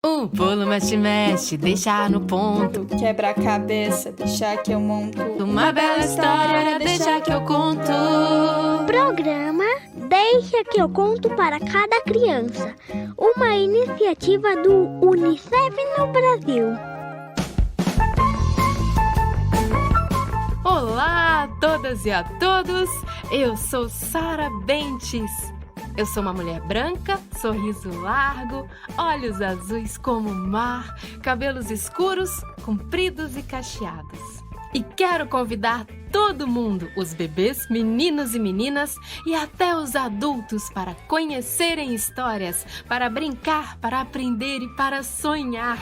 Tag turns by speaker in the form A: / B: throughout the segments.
A: Um pulo, mexe, deixa no ponto.
B: Quebra-cabeça, deixa que eu monto.
A: Uma bela história, deixa que eu conto.
C: Programa Deixa que eu conto para cada criança. Uma iniciativa do UNICEF no Brasil.
A: Olá a todas e a todos, eu sou Sara Bentes. Eu sou uma mulher branca, sorriso largo, olhos azuis como o mar, cabelos escuros, compridos e cacheados. E quero convidar todo mundo, os bebês, meninos e meninas e até os adultos para conhecerem histórias, para brincar, para aprender e para sonhar.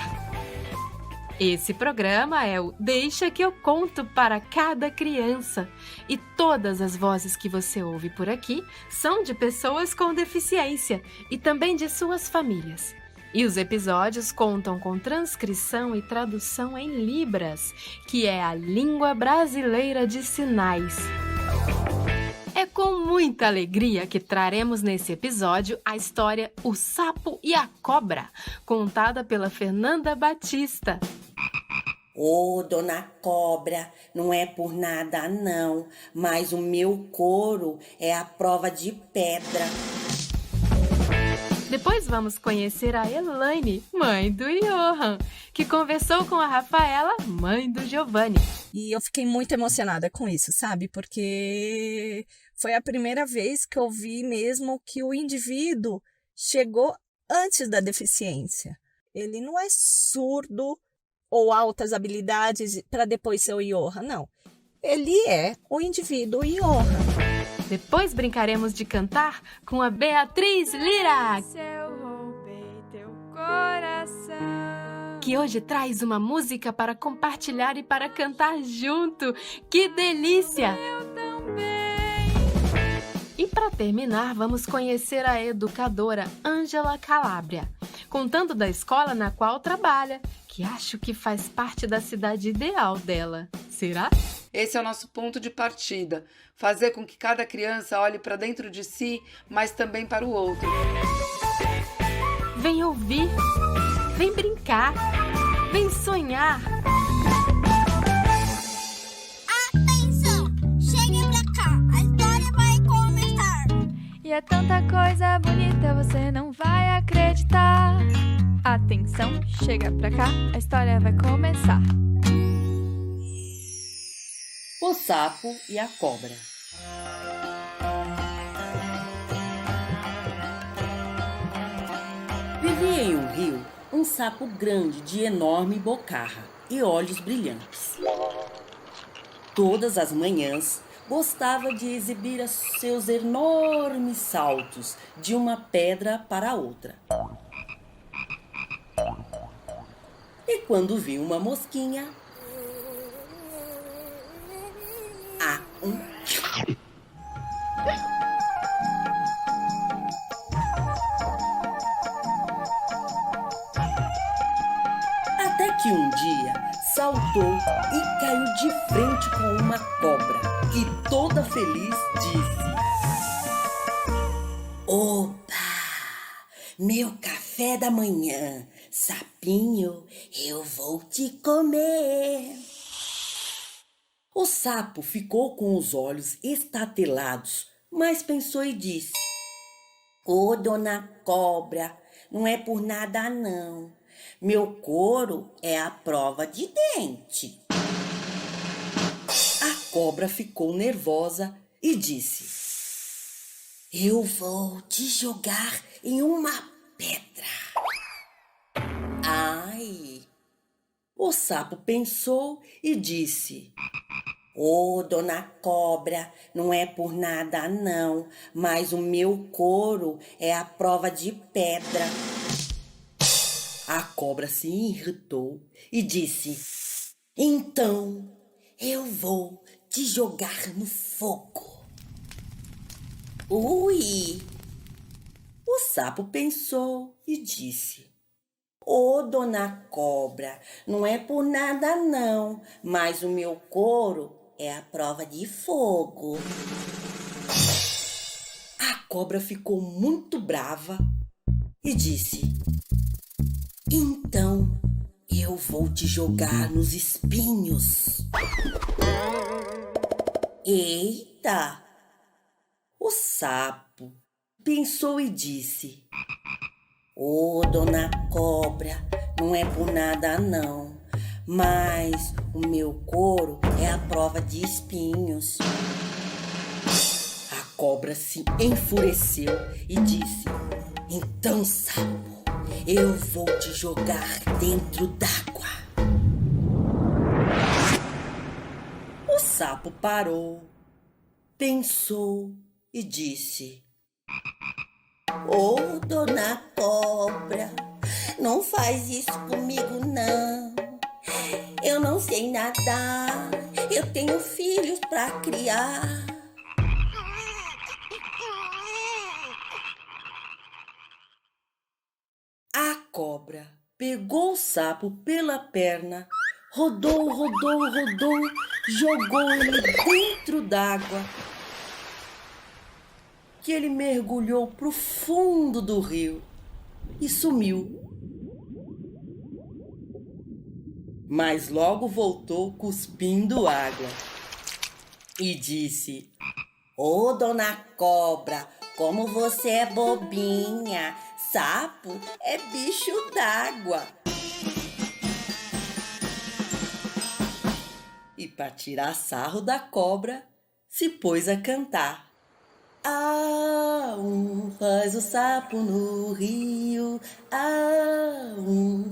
A: Esse programa é o Deixa que eu conto para cada criança. E todas as vozes que você ouve por aqui são de pessoas com deficiência e também de suas famílias. E os episódios contam com transcrição e tradução em Libras, que é a língua brasileira de sinais. É com muita alegria que traremos nesse episódio a história O Sapo e a Cobra, contada pela Fernanda Batista.
D: Ô, dona Cobra, não é por nada não, mas o meu couro é a prova de pedra.
A: Depois vamos conhecer a Elaine, mãe do Johan, que conversou com a Rafaela, mãe do Giovanni.
E: E eu fiquei muito emocionada com isso, sabe? Porque foi a primeira vez que eu vi mesmo que o indivíduo chegou antes da deficiência. Ele não é surdo ou altas habilidades para depois ser o Johan, não. Ele é o indivíduo Johan.
A: Depois brincaremos de cantar com a Beatriz Lira,
B: Se eu roubei teu coração.
A: que hoje traz uma música para compartilhar e para cantar junto. Que delícia!
B: Eu também.
A: E para terminar, vamos conhecer a educadora Ângela Calabria, contando da escola na qual trabalha, que acho que faz parte da cidade ideal dela. Será?
F: Esse é o nosso ponto de partida, fazer com que cada criança olhe para dentro de si, mas também para o outro.
A: Vem ouvir, vem brincar, vem sonhar.
C: Atenção, cheguem pra cá, a história vai começar.
B: E é tanta coisa bonita, você não vai acreditar. Atenção, chega pra cá, a história vai começar.
D: O Sapo e a Cobra. Vivia em um rio um sapo grande de enorme bocarra e olhos brilhantes. Todas as manhãs gostava de exibir seus enormes saltos de uma pedra para outra. E quando viu uma mosquinha, até que um dia saltou e caiu de frente com uma cobra, que toda feliz disse: Opa! Meu café da manhã, sapinho, eu vou te comer. O sapo ficou com os olhos estatelados, mas pensou e disse: Ô, dona Cobra, não é por nada não. Meu couro é a prova de dente. A cobra ficou nervosa e disse: Eu vou te jogar em uma pedra. Ai! O sapo pensou e disse: Ô, dona Cobra, não é por nada não, mas o meu couro é a prova de pedra. A cobra se irritou e disse: Então eu vou te jogar no fogo. Ui! O sapo pensou e disse: Ô, dona Cobra, não é por nada não, mas o meu couro é a prova de fogo. A cobra ficou muito brava e disse: Então eu vou te jogar nos espinhos. Eita! O sapo pensou e disse: Ô, dona cobra, não é por nada não, mas o meu couro é a prova de espinhos. A cobra se enfureceu e disse: Então, sapo, eu vou te jogar dentro d'água. O sapo parou, pensou e disse: Ô, dona cobra, não faz isso comigo não. Eu não sei nadar, eu tenho filhos pra criar. A cobra pegou o sapo pela perna, rodou, jogou ele dentro d'água, que ele mergulhou pro fundo do rio e sumiu. Mas logo voltou cuspindo água e disse: Ô, dona cobra, como você é bobinha, sapo é bicho d'água. E para tirar sarro da cobra, se pôs a cantar. Faz o sapo no rio,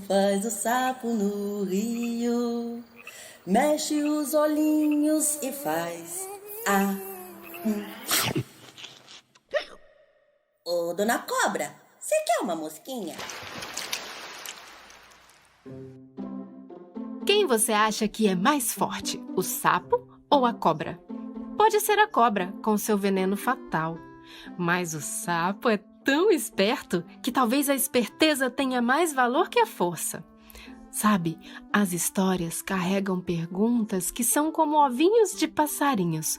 D: faz o sapo no rio, mexe os olhinhos e faz Ô, dona cobra, você quer uma mosquinha?
A: Quem você acha que é mais forte, o sapo ou a cobra? Pode ser a cobra, com seu veneno fatal. Mas o sapo é tão esperto que talvez a esperteza tenha mais valor que a força. Sabe, as histórias carregam perguntas que são como ovinhos de passarinhos.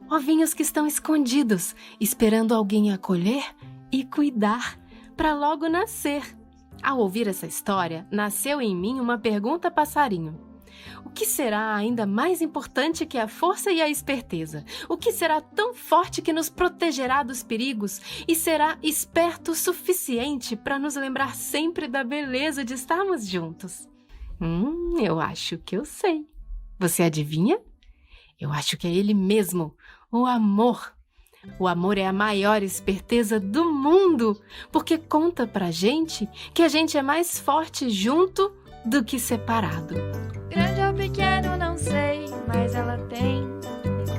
A: Ovinhos que estão escondidos, esperando alguém acolher e cuidar, para logo nascer. Ao ouvir essa história, nasceu em mim uma pergunta passarinho. O que será ainda mais importante que a força e a esperteza? O que será tão forte que nos protegerá dos perigos e será esperto o suficiente para nos lembrar sempre da beleza de estarmos juntos? Eu acho que eu sei. Você adivinha? Eu acho que é ele mesmo, o amor. O amor é a maior esperteza do mundo, porque conta pra gente que a gente é mais forte junto do que separado.
B: Grande ou pequeno, não sei, mas ela tem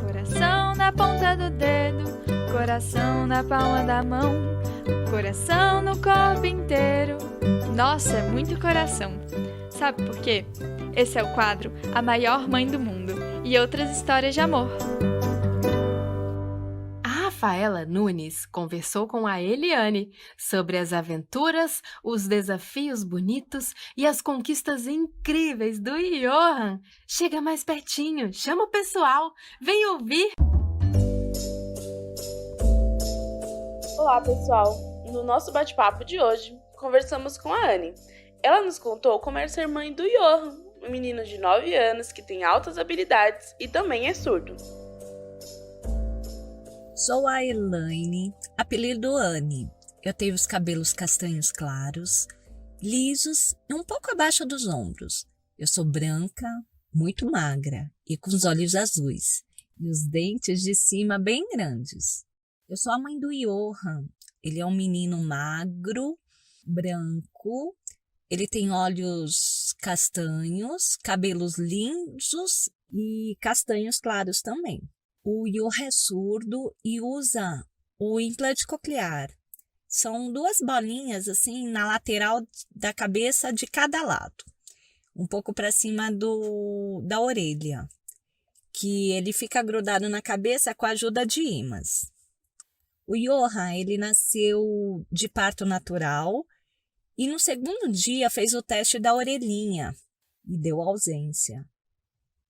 B: coração na ponta do dedo, coração na palma da mão, coração no corpo inteiro. Nossa, é muito coração. Sabe por quê? Esse é o quadro A Maior Mãe do Mundo e outras histórias de amor.
A: Rafaela Nunes conversou com a Eliane sobre as aventuras, os desafios bonitos e as conquistas incríveis do Johan. Chega mais pertinho, chama o pessoal, vem ouvir!
G: Olá, pessoal! No nosso bate-papo de hoje, conversamos com a Anne. Ela nos contou como é ser mãe do Johan, um menino de 9 anos que tem altas habilidades e também é surdo.
E: Sou a Elaine, apelido Anne. Eu tenho os cabelos castanhos claros, lisos e um pouco abaixo dos ombros. Eu sou branca, muito magra e com os olhos azuis e os dentes de cima bem grandes. Eu sou a mãe do Johan. Ele é um menino magro, branco. Ele tem olhos castanhos, cabelos lisos e castanhos claros também. O Johan é surdo e usa o implante coclear. São 2 bolinhas assim na lateral da cabeça de cada lado, um pouco para cima da orelha, que ele fica grudado na cabeça com a ajuda de ímãs. O Johan, ele nasceu de parto natural e no 2º dia fez o teste da orelhinha e deu ausência.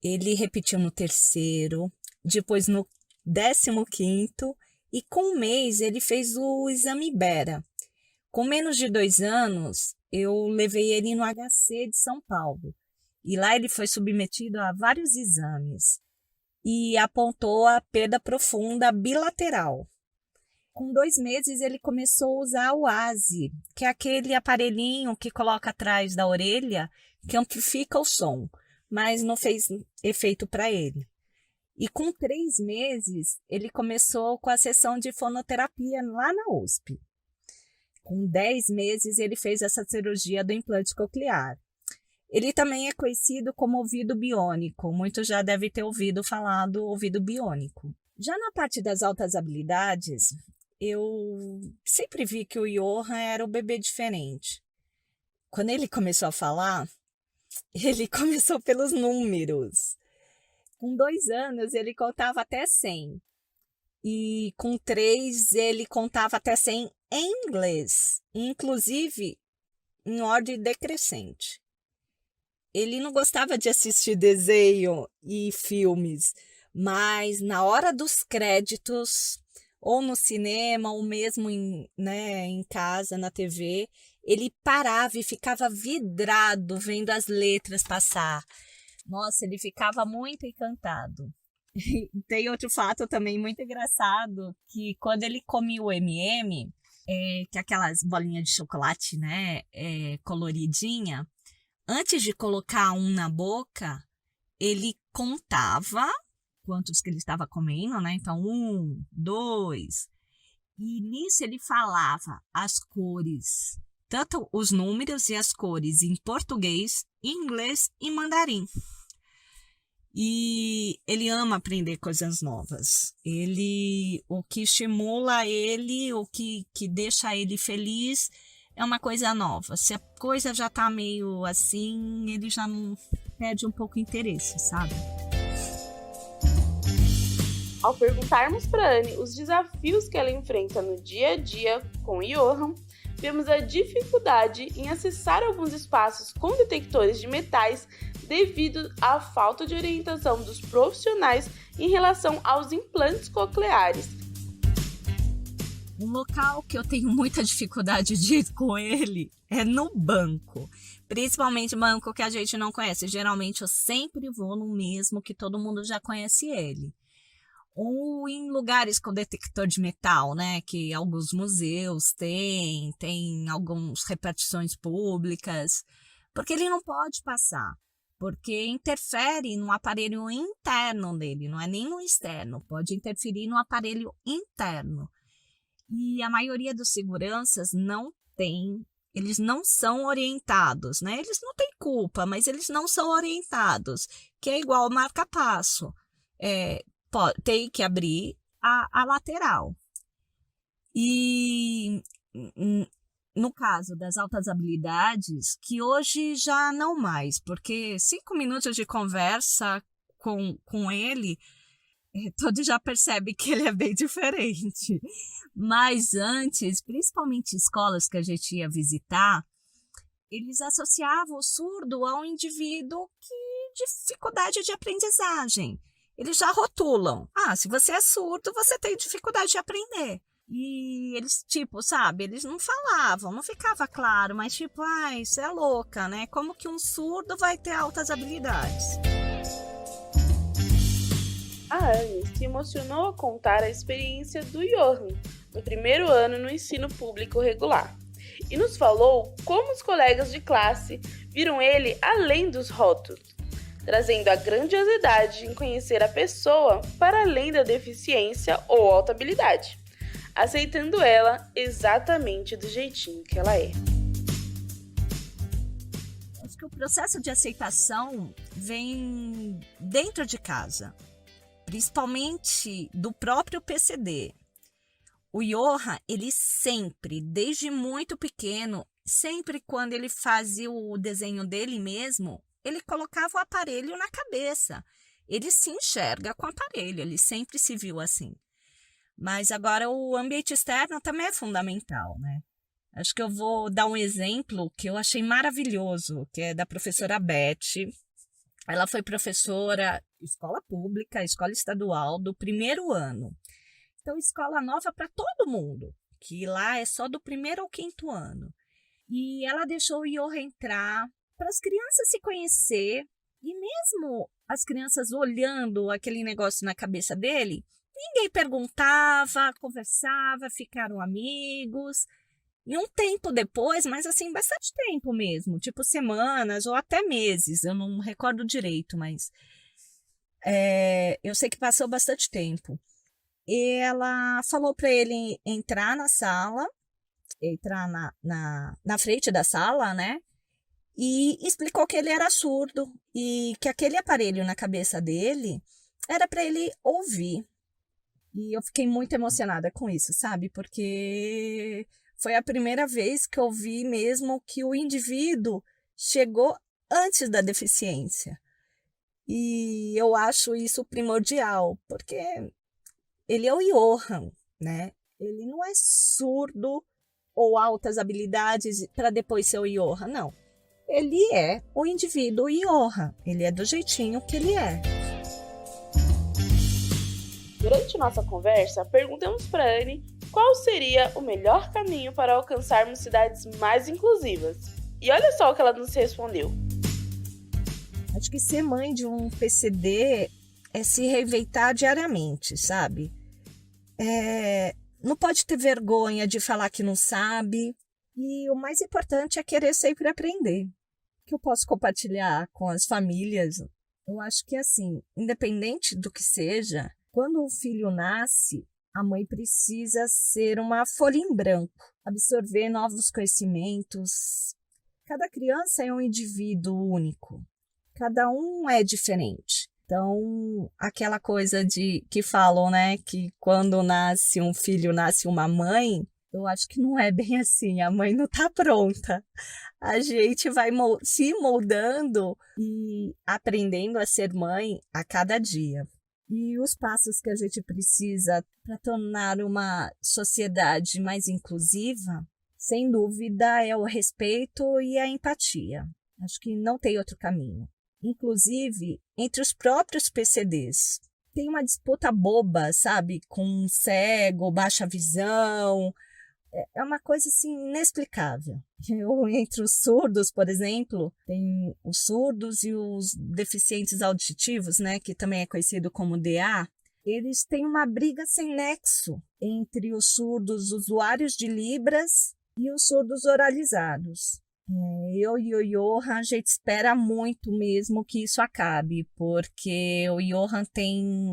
E: Ele repetiu no 3º, depois no 15º e com 1 mês ele fez o exame Bera. Com menos de 2 anos, eu levei ele no HC de São Paulo. E lá ele foi submetido a vários exames e apontou a perda profunda bilateral. Com 2 meses, ele começou a usar o ASI, que é aquele aparelhinho que coloca atrás da orelha, que amplifica o som, mas não fez efeito para ele. E com 3 meses, ele começou com a sessão de fonoterapia lá na USP. Com 10 meses, ele fez essa cirurgia do implante coclear. Ele também é conhecido como ouvido biônico. Muitos já devem ter ouvido falar do ouvido biônico. Já na parte das altas habilidades, eu sempre vi que o Johan era um bebê diferente. Quando ele começou a falar, ele começou pelos números. Com 2 anos, ele contava até 100. E com 3, ele contava até 100 em inglês, inclusive em ordem decrescente. Ele não gostava de assistir desenho e filmes, mas na hora dos créditos, ou no cinema, ou mesmo em casa, na TV, ele parava e ficava vidrado vendo as letras passar. Nossa, ele ficava muito encantado. Tem outro fato também muito engraçado, que quando ele comia o M&M, que é aquelas bolinhas de chocolate, né, coloridinha, antes de colocar um na boca, ele contava quantos que ele estava comendo, né? Então, 1, 2. E nisso ele falava as cores, tanto os números e as cores em português, inglês e mandarim. E ele ama aprender coisas novas. O que estimula ele, o que deixa ele feliz é uma coisa nova. Se a coisa já tá meio assim, ele já não perde um pouco o interesse, sabe?
G: Ao perguntarmos para Anne os desafios que ela enfrenta no dia a dia com o Johan, vemos a dificuldade em acessar alguns espaços com detectores de metais devido à falta de orientação dos profissionais em relação aos implantes cocleares.
E: Um local que eu tenho muita dificuldade de ir com ele é no banco. Principalmente banco que a gente não conhece. Geralmente eu sempre vou no mesmo que todo mundo já conhece ele. Ou em lugares com detector de metal, né? Que alguns museus tem algumas repartições públicas. Porque ele não pode passar. Porque interfere no aparelho interno dele, não é nem no externo. Pode interferir no aparelho interno. E a maioria dos seguranças eles não são orientados, né? Eles não têm culpa, mas eles não são orientados, que é igual marca-passo. Tem que abrir a lateral. E no caso das altas habilidades, que hoje já não mais, porque 5 minutos de conversa com ele, todos já percebem que ele é bem diferente. Mas antes, principalmente escolas que a gente ia visitar, eles associavam o surdo a um indivíduo que dificuldade de aprendizagem. Eles já rotulam. Se você é surdo, você tem dificuldade de aprender. E eles, sabe, eles não falavam, não ficava claro, mas isso é louca, né? Como que um surdo vai ter altas habilidades?
G: A Anne se emocionou ao contar a experiência do Johan no primeiro ano no ensino público regular e nos falou como os colegas de classe viram ele além dos rótulos, trazendo a grandiosidade em conhecer a pessoa para além da deficiência ou alta habilidade, aceitando ela exatamente do jeitinho que ela é.
E: Acho que o processo de aceitação vem dentro de casa, principalmente do próprio PCD. O Johan, ele sempre, desde muito pequeno, sempre quando ele fazia o desenho dele mesmo, ele colocava o aparelho na cabeça. Ele se enxerga com o aparelho, ele sempre se viu assim. Mas agora o ambiente externo também é fundamental, né? Acho que eu vou dar um exemplo que eu achei maravilhoso, que é da professora Beth. Ela foi professora escola pública, escola estadual, do primeiro ano. Então, escola nova para todo mundo, que lá é só do primeiro ao 5º ano. E ela deixou o Johan entrar para as crianças se conhecer. E mesmo as crianças olhando aquele negócio na cabeça dele, ninguém perguntava, conversava, ficaram amigos. E um tempo depois, mas assim, bastante tempo mesmo, tipo semanas ou até meses, eu não recordo direito, mas eu sei que passou bastante tempo. E ela falou para ele entrar na sala, entrar na frente da sala, né? E explicou que ele era surdo e que aquele aparelho na cabeça dele era para ele ouvir. E eu fiquei muito emocionada com isso, sabe? Porque foi a primeira vez que eu vi mesmo que o indivíduo chegou antes da deficiência. E eu acho isso primordial, porque ele é o Johan, né? Ele não é surdo ou altas habilidades para depois ser o Johan, não. Ele é o indivíduo Johan, ele é do jeitinho que ele é.
G: Durante nossa conversa, perguntamos para Anne qual seria o melhor caminho para alcançarmos cidades mais inclusivas. E olha só o que ela nos respondeu.
E: Acho que ser mãe de um PCD é se reinventar diariamente, sabe? Não pode ter vergonha de falar que não sabe. E o mais importante é querer sempre aprender. O que eu posso compartilhar com as famílias? Eu acho que assim, independente do que seja, quando um filho nasce, a mãe precisa ser uma folha em branco, absorver novos conhecimentos. Cada criança é um indivíduo único. Cada um é diferente. Então, aquela coisa que falam, né, que quando nasce um filho, nasce uma mãe, eu acho que não é bem assim, a mãe não está pronta. A gente vai se moldando e aprendendo a ser mãe a cada dia. E os passos que a gente precisa para tornar uma sociedade mais inclusiva, sem dúvida, é o respeito e a empatia. Acho que não tem outro caminho. Inclusive, entre os próprios PCDs. Tem uma disputa boba, sabe? Com cego, baixa visão. É uma coisa assim inexplicável. Entre os surdos, por exemplo, tem os surdos e os deficientes auditivos, né, que também é conhecido como DA. Eles têm uma briga sem nexo entre os surdos usuários de Libras e os surdos oralizados. Eu e o Johan, a gente espera muito mesmo que isso acabe, porque o Johan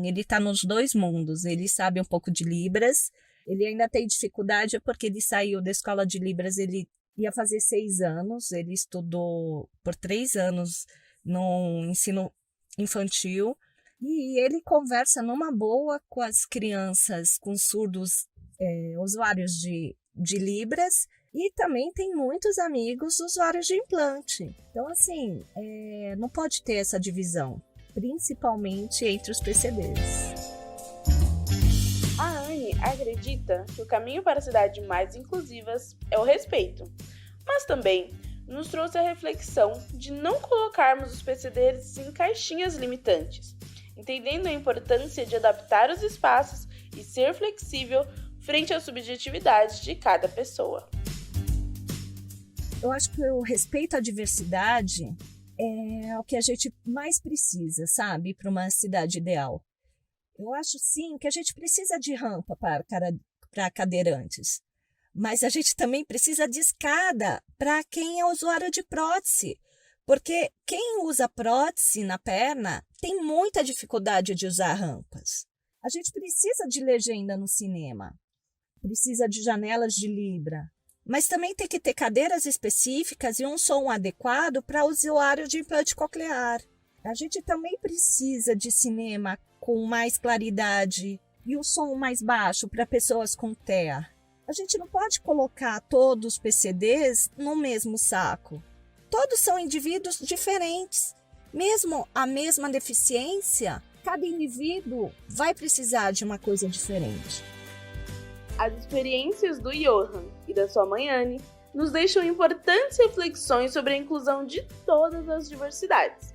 E: ele está nos dois mundos. Ele sabe um pouco de Libras. Ele ainda tem dificuldade porque ele saiu da escola de Libras, ele ia fazer 6 anos, ele estudou por 3 anos no ensino infantil e ele conversa numa boa com as crianças, com surdos usuários de Libras e também tem muitos amigos usuários de implante. Então, assim, não pode ter essa divisão, principalmente entre os PCDs.
G: A Anne acredita que o caminho para cidades mais inclusivas é o respeito, mas também nos trouxe a reflexão de não colocarmos os PCDs em caixinhas limitantes, entendendo a importância de adaptar os espaços e ser flexível frente às subjetividades de cada pessoa.
E: Eu acho que o respeito à diversidade é o que a gente mais precisa, sabe, para uma cidade ideal. Eu acho, sim, que a gente precisa de rampa para cadeirantes, mas a gente também precisa de escada para quem é usuário de prótese, porque quem usa prótese na perna tem muita dificuldade de usar rampas. A gente precisa de legenda no cinema, precisa de janelas de Libra, mas também tem que ter cadeiras específicas e um som adequado para usuário de implante coclear. A gente também precisa de cinema com mais claridade e o som mais baixo para pessoas com TEA. A gente não pode colocar todos os PCDs no mesmo saco. Todos são indivíduos diferentes. Mesmo a mesma deficiência, cada indivíduo vai precisar de uma coisa diferente.
G: As experiências do Johan e da sua mãe Anne nos deixam importantes reflexões sobre a inclusão de todas as diversidades,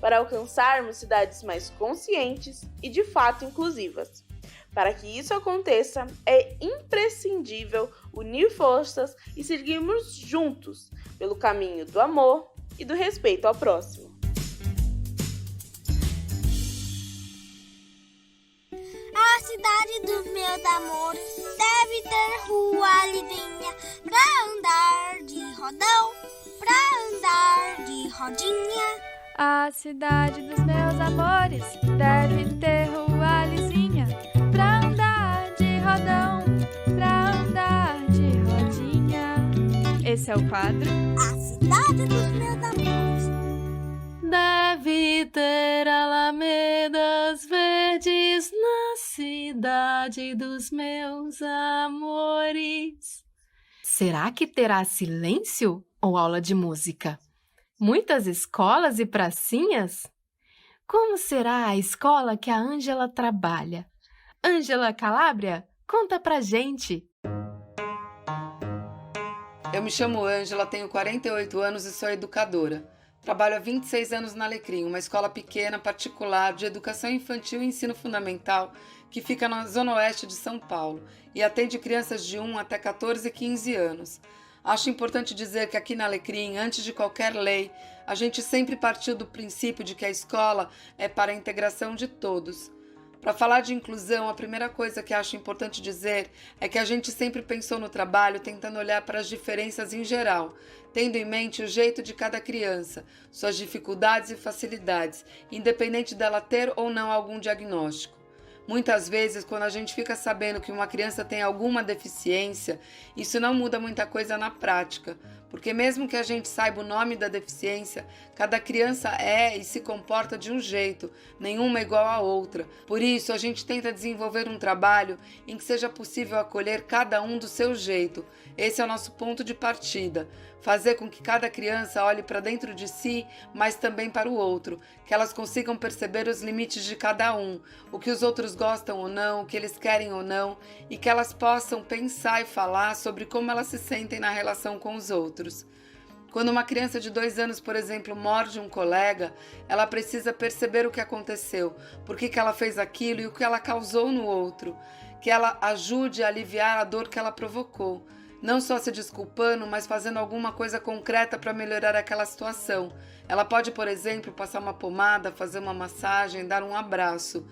G: para alcançarmos cidades mais conscientes e de fato inclusivas. Para que isso aconteça, é imprescindível unir forças e seguirmos juntos pelo caminho do amor e do respeito ao próximo.
C: A cidade dos meus amores deve ter rua lisinha pra andar de rodão, pra andar de rodinha.
B: A cidade dos meus amores deve ter rua lisinha pra andar de rodão, pra andar de rodinha. Esse é o quadro.
C: A cidade dos meus amores
A: Deve ter alamedas verdes na cidade dos meus amores. Será que terá silêncio ou aula de música? Muitas escolas e pracinhas? Como será a escola que a Ângela trabalha? Ângela Calabria, conta pra gente.
F: Eu me chamo Ângela, tenho 48 anos e sou educadora. Trabalho há 26 anos na Alecrim, uma escola pequena, particular, de educação infantil e ensino fundamental, que fica na zona oeste de São Paulo e atende crianças de 1 até 14 e 15 anos. Acho importante dizer que aqui na Alecrim, antes de qualquer lei, a gente sempre partiu do princípio de que a escola é para a integração de todos. Para falar de inclusão, a primeira coisa que acho importante dizer é que a gente sempre pensou no trabalho tentando olhar para as diferenças em geral, tendo em mente o jeito de cada criança, suas dificuldades e facilidades, independente dela ter ou não algum diagnóstico. Muitas vezes, quando a gente fica sabendo que uma criança tem alguma deficiência, isso não muda muita coisa na prática, porque mesmo que a gente saiba o nome da deficiência, cada criança é e se comporta de um jeito, nenhuma é igual à outra. Por isso, a gente tenta desenvolver um trabalho em que seja possível acolher cada um do seu jeito. Esse é o nosso ponto de partida. Fazer com que cada criança olhe para dentro de si, mas também para o outro, que elas consigam perceber os limites de cada um, o que os outros gostam ou não, o que eles querem ou não, e que elas possam pensar e falar sobre como elas se sentem na relação com os outros. Quando uma criança de 2 anos, por exemplo, morde um colega, ela precisa perceber o que aconteceu, por que ela fez aquilo e o que ela causou no outro, que ela ajude a aliviar a dor que ela provocou. Não só se desculpando, mas fazendo alguma coisa concreta para melhorar aquela situação. Ela pode, por exemplo, passar uma pomada, fazer uma massagem, dar um abraço.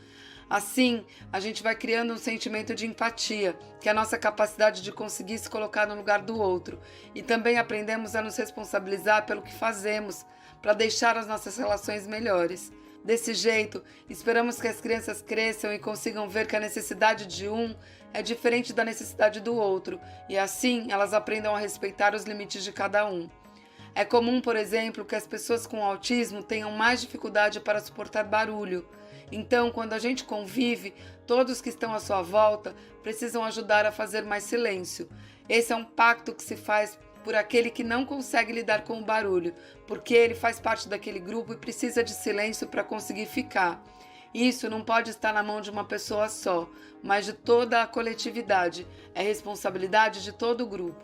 F: Assim, a gente vai criando um sentimento de empatia, que é a nossa capacidade de conseguir se colocar no lugar do outro. E também aprendemos a nos responsabilizar pelo que fazemos, para deixar as nossas relações melhores. Desse jeito, esperamos que as crianças cresçam e consigam ver que a necessidade de um é diferente da necessidade do outro, e assim elas aprendam a respeitar os limites de cada um. É comum, por exemplo, que as pessoas com autismo tenham mais dificuldade para suportar barulho. Então, quando a gente convive, todos que estão à sua volta precisam ajudar a fazer mais silêncio. Esse é um pacto que se faz por aquele que não consegue lidar com o barulho, porque ele faz parte daquele grupo e precisa de silêncio para conseguir ficar. Isso não pode estar na mão de uma pessoa só, mas de toda a coletividade. É responsabilidade de todo o grupo.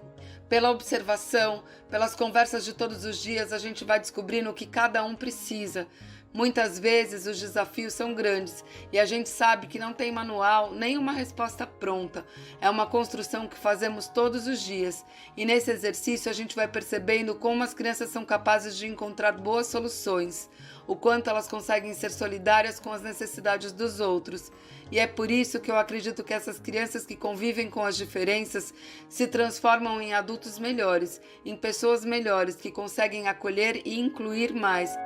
F: Pela observação, pelas conversas de todos os dias, a gente vai descobrindo o que cada um precisa. Muitas vezes os desafios são grandes e a gente sabe que não tem manual nem uma resposta pronta. É uma construção que fazemos todos os dias e nesse exercício a gente vai percebendo como as crianças são capazes de encontrar boas soluções, o quanto elas conseguem ser solidárias com as necessidades dos outros. E é por isso que eu acredito que essas crianças que convivem com as diferenças se transformam em adultos melhores, em pessoas melhores que conseguem acolher e incluir mais.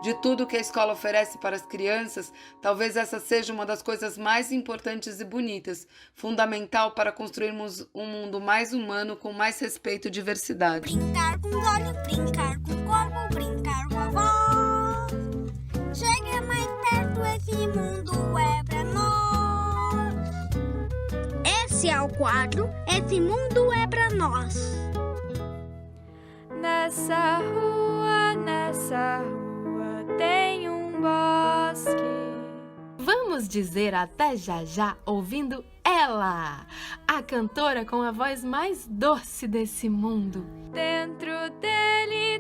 F: De tudo que a escola oferece para as crianças, talvez essa seja uma das coisas mais importantes e bonitas, fundamental para construirmos um mundo mais humano com mais respeito e diversidade.
C: brincar com os olhos, brincar com o corpo, brincar com a voz. Chega mais perto, esse mundo é pra nós. Esse é o quadro, esse mundo é pra nós.
B: Nessa rua tem um bosque.
A: Vamos dizer até já já ouvindo ela, a cantora com a voz mais doce desse mundo.
B: Dentro dele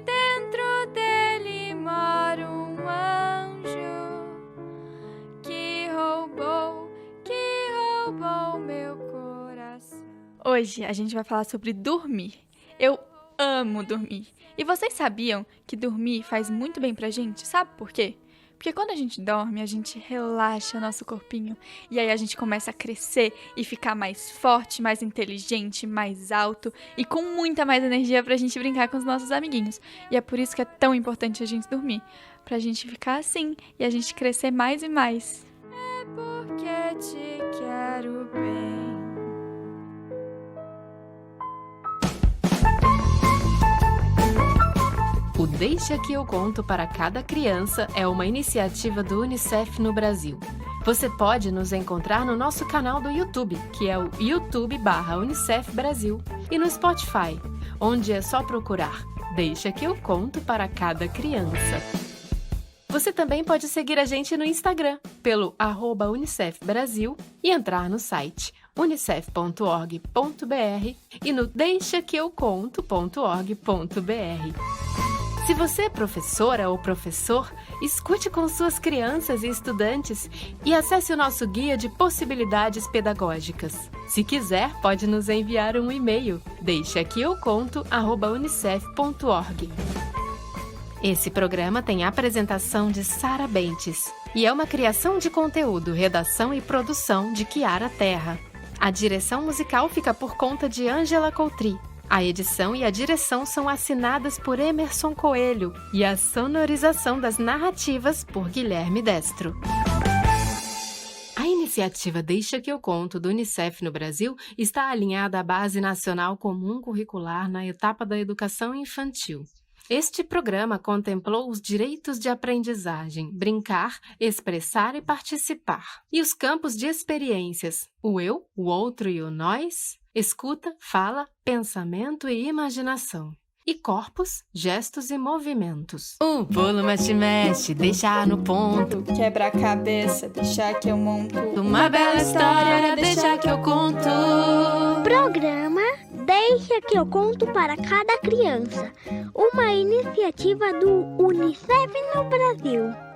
B: mora um anjo que roubou roubou meu coração. Hoje a gente vai falar sobre dormir. Eu amo dormir. E vocês sabiam que dormir faz muito bem pra gente? Sabe por quê? Porque quando a gente dorme, a gente relaxa nosso corpinho. E aí a gente começa a crescer e ficar mais forte, mais inteligente, mais alto e com muita mais energia pra gente brincar com os nossos amiguinhos. E é por isso que é tão importante a gente dormir. Pra gente ficar assim e a gente crescer mais e mais. É porque te quero bem.
A: O Deixa Que Eu Conto para Cada Criança é uma iniciativa do Unicef no Brasil. Você pode nos encontrar no nosso canal do YouTube, que é o YouTube/Unicef Brasil, e no Spotify, onde é só procurar Deixa Que Eu Conto para Cada Criança. Você também pode seguir a gente no Instagram, pelo @Unicef Brasil, e entrar no site unicef.org.br e no deixaqueuconto.org.br. Se você é professora ou professor, escute com suas crianças e estudantes e acesse o nosso guia de possibilidades pedagógicas. Se quiser, pode nos enviar um e-mail, deixaqueuconto@unicef.org. Esse programa tem a apresentação de Sara Bentes e é uma criação de conteúdo, redação e produção de Kiara Terra. A direção musical fica por conta de Ângela Coutry. A edição e a direção são assinadas por Emerson Coelho e a sonorização das narrativas por Guilherme Destro. A iniciativa Deixa Que Eu Conto do Unicef no Brasil está alinhada à Base Nacional Comum Curricular na etapa da educação infantil. Este programa contemplou os direitos de aprendizagem, brincar, expressar e participar. E os campos de experiências, o eu, o outro e o nós, escuta, fala, pensamento e imaginação. E corpos, gestos e movimentos. Pulo, mexe, deixar no ponto.
B: Quebra a cabeça, deixa que eu monto.
A: Uma bela história, deixa que eu conto.
C: Programa Deixa Que Eu Conto para Cada Criança. Uma iniciativa do Unicef no Brasil.